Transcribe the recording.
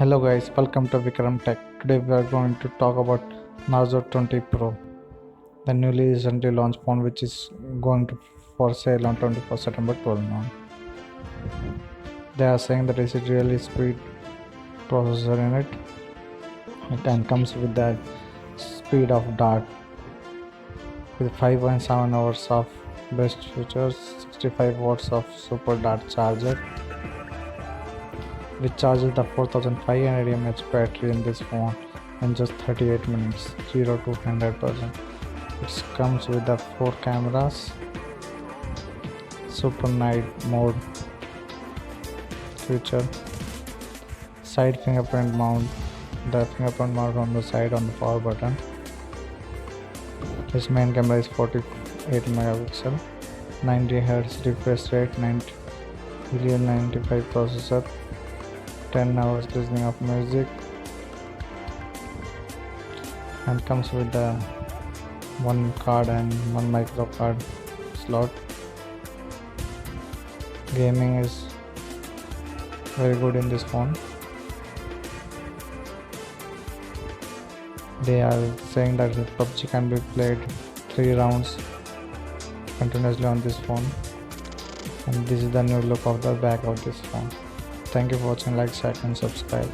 Hello guys, welcome to Vikram Tech. Today we are going to talk about Narzo 20 Pro, the newly recently launched phone which is going to for sale on 24 September 12 noon. They are saying that it's a really speed processor in it. It comes with the speed of dart with 5.7 hours of best features, 65 watts of super dart charger which charges the 4500 mAh battery in this phone in just 38 minutes, 0 to 100%. It comes with the 4 cameras, super night mode feature, side fingerprint mount, the fingerprint mount on the side on the power button. Its main camera is 48 megapixel, 90 Hz refresh rate, 95 processor, 10 hours listening of music, and comes with the one card and one micro card slot. Gaming is very good in this phone. They are saying that the PUBG can be played 3 rounds continuously on this phone, and this is the new look of the back of this phone. Thank you for watching. Like, share and subscribe.